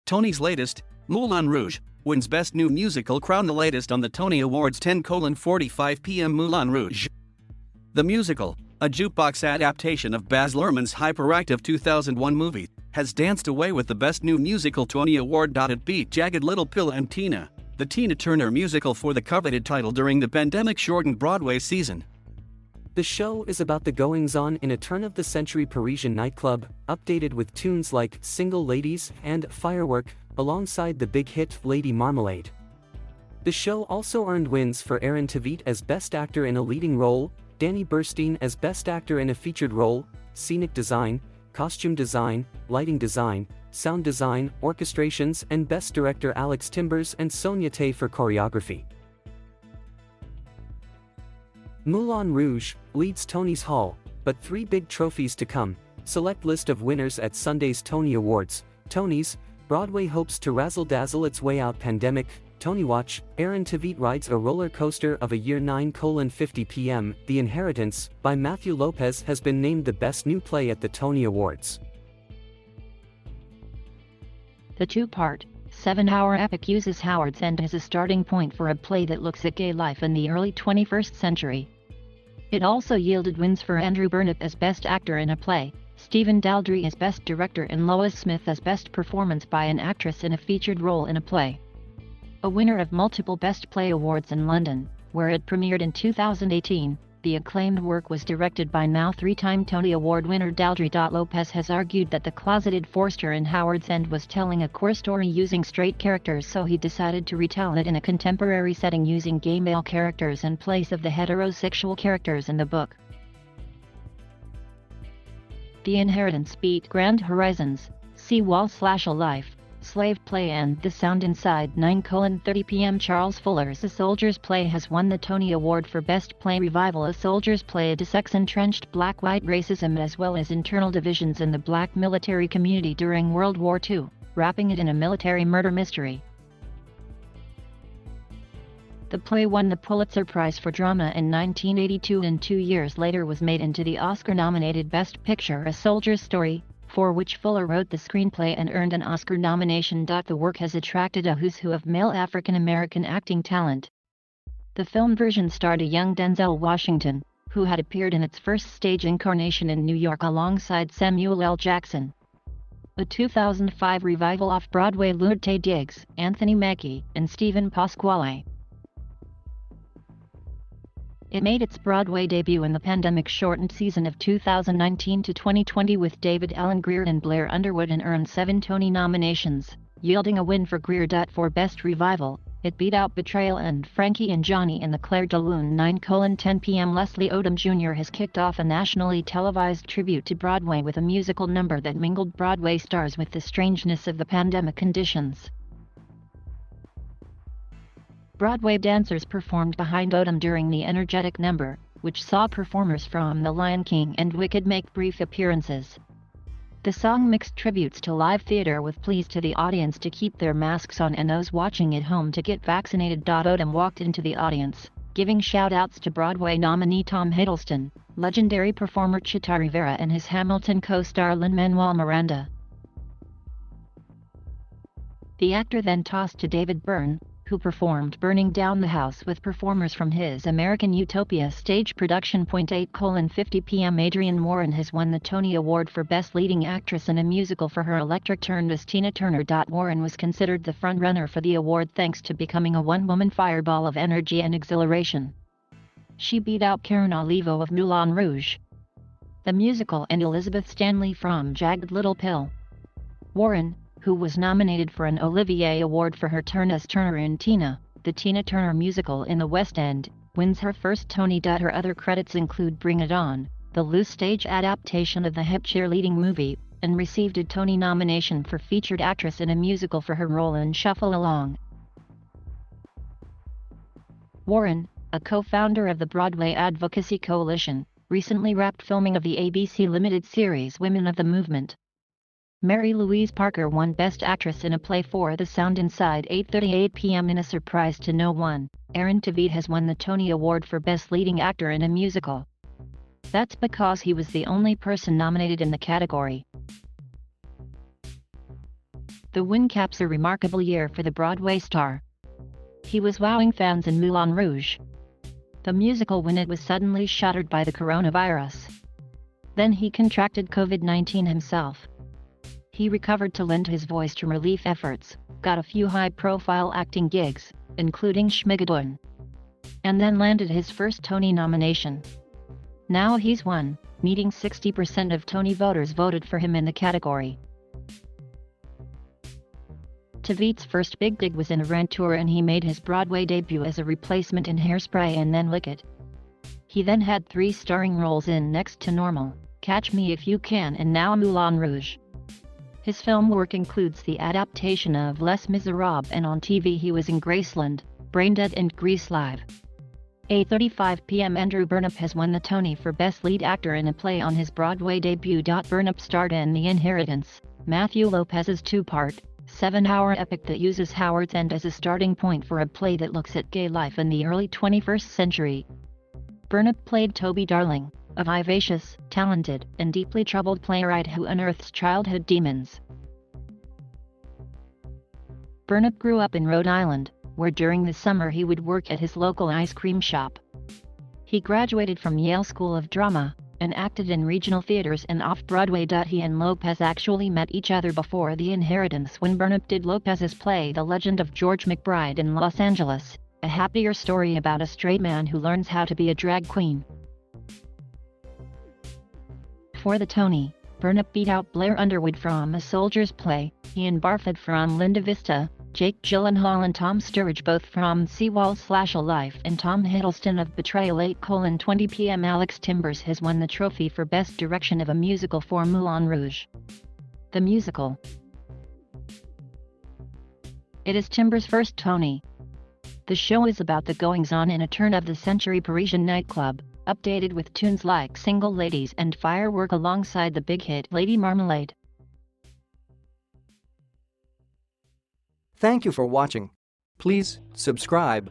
Tony's latest, Moulin Rouge, wins Best New Musical crown. The latest on the Tony Awards 10:45 p.m. Moulin Rouge. The musical, a jukebox adaptation of Baz Luhrmann's hyperactive 2001 movie, has danced away with the Best New Musical Tony Award.It beat Jagged Little Pill and Tina, the Tina Turner musical, for the coveted title during the pandemic-shortened Broadway season. The show is about the goings-on in a turn-of-the-century Parisian nightclub, updated with tunes like Single Ladies and Firework, alongside the big hit Lady Marmalade. The show also earned wins for Aaron Tveit as Best Actor in a Leading Role, Danny Burstein as Best Actor in a Featured Role, Scenic Design, Costume Design, Lighting Design, Sound Design, Orchestrations, and Best Director Alex Timbers and Sonia Tay for Choreography. Moulin Rouge leads Tony's haul, but 3 big trophies to come. Select list of winners at Sunday's Tony Awards. Tonys, Broadway hopes to razzle-dazzle its way out pandemic. Tony Watch, Aaron Tveit rides a roller coaster of a year. 9:50 p.m. The Inheritance, by Matthew Lopez, has been named the best new play at the Tony Awards. The 2-part, 7-hour epic uses Howard's End as a starting point for a play that looks at gay life in the early 21st century. It also yielded wins for Andrew Burnett as Best Actor in a Play, Stephen Daldry as Best Director, and Lois Smith as Best Performance by an Actress in a Featured Role in a Play. A winner of multiple Best Play awards in London, where it premiered in 2018, the acclaimed work was directed by now 3-time Tony Award winner Daldry. Lopez has argued that the closeted Forster in Howard's End was telling a queer story using straight characters, so he decided to retell it in a contemporary setting using gay male characters in place of the heterosexual characters in the book. The Inheritance beat Grand Horizons, Sea Wall/Alive, Slave Play, and The Sound Inside. 9:30 p.m. Charles Fuller's A Soldier's Play has won the Tony Award for Best Play Revival. A Soldier's Play dissects entrenched black-white racism as well as internal divisions in the black military community during World War II, wrapping it in a military murder mystery. The play won the Pulitzer Prize for Drama in 1982 and 2 years later was made into the Oscar-nominated Best Picture A Soldier's Story, for which Fuller wrote the screenplay and earned an Oscar nomination. The work has attracted a who's who of male African-American acting talent. The film version starred a young Denzel Washington, who had appeared in its first stage incarnation in New York alongside Samuel L. Jackson. A 2005 revival off-Broadway lured Taye Diggs, Anthony Mackie, and Stephen Pasquale. It made its Broadway debut in the pandemic-shortened season of 2019 to 2020 with David Alan Grier and Blair Underwood, and earned 7 Tony nominations, yielding a win for Grier. For Best Revival, it beat out Betrayal and Frankie and Johnny in the Claire de Lune. 9:10 p.m. Leslie Odom Jr. has kicked off a nationally televised tribute to Broadway with a musical number that mingled Broadway stars with the strangeness of the pandemic conditions. Broadway dancers performed behind Odom during the energetic number, which saw performers from The Lion King and Wicked make brief appearances. The song mixed tributes to live theater with pleas to the audience to keep their masks on and those watching at home to get vaccinated. Odom walked into the audience, giving shout-outs to Broadway nominee Tom Hiddleston, legendary performer Chita Rivera, and his Hamilton co-star Lin-Manuel Miranda. The actor then tossed to David Byrne, who performed Burning Down the House with performers from his American Utopia stage production. 8:50 p.m. Adrienne Warren has won the Tony Award for Best Leading Actress in a Musical for her Electric Turn as Tina Turner. Warren was considered the frontrunner for the award thanks to becoming a one-woman fireball of energy and exhilaration. She beat out Karen Olivo of Moulin Rouge, the musical, and Elizabeth Stanley from Jagged Little Pill. Warren, who was nominated for an Olivier Award for her turn as Turner in Tina, the Tina Turner musical in the West End, wins her first Tony. Her other credits include Bring It On, the loose stage adaptation of the hip cheerleading movie, and received a Tony nomination for Featured Actress in a Musical for her role in Shuffle Along. Warren, a co-founder of the Broadway Advocacy Coalition, recently wrapped filming of the ABC limited series Women of the Movement. Mary Louise Parker won Best Actress in a Play for The Sound Inside. 8:38 p.m. In a surprise to no one, Aaron Tveit has won the Tony Award for Best Leading Actor in a Musical. That's because he was the only person nominated in the category. The win caps a remarkable year for the Broadway star. He was wowing fans in Moulin Rouge, the musical, when it was suddenly shuttered by the coronavirus. Then he contracted COVID-19 himself. He recovered to lend his voice to relief efforts, got a few high-profile acting gigs, including Schmigadoon, and then landed his first Tony nomination. Now he's won, meeting 60% of Tony voters voted for him in the category. Tv's first big gig was in a Rent tour, and he made his Broadway debut as a replacement in Hairspray and then Lick It. He then had 3 starring roles in Next to Normal, Catch Me If You Can, and now Moulin Rouge. His film work includes the adaptation of Les Miserables, and on TV he was in Graceland, Braindead and Grease Live. 8:35 p.m. Andrew Burnap has won the Tony for Best Lead Actor in a Play on his Broadway debut. Burnap starred in The Inheritance, Matthew Lopez's 2-part, 7-hour epic that uses Howard's End as a starting point for a play that looks at gay life in the early 21st century. Burnap played Toby Darling, a vivacious, talented, and deeply troubled playwright who unearths childhood demons. Burnap grew up in Rhode Island, where during the summer he would work at his local ice cream shop. He graduated from Yale School of Drama, and acted in regional theaters and off-Broadway. He and Lopez actually met each other before The Inheritance when Burnap did Lopez's play The Legend of George McBride in Los Angeles, a happier story about a straight man who learns how to be a drag queen. For the Tony, Burnap beat out Blair Underwood from A Soldier's Play, Ian Barfoot from Linda Vista, Jake Gyllenhaal and Tom Sturridge both from Seawall/Alive, and Tom Hiddleston of Betrayal. 8:20 p.m. Alex Timbers has won the trophy for Best Direction of a Musical for Moulin Rouge, the musical. It is Timbers' first Tony. The show is about the goings-on in a turn-of-the-century Parisian nightclub, updated with tunes like Single Ladies and Firework alongside the big hit Lady Marmalade. Thank you for watching. Please subscribe.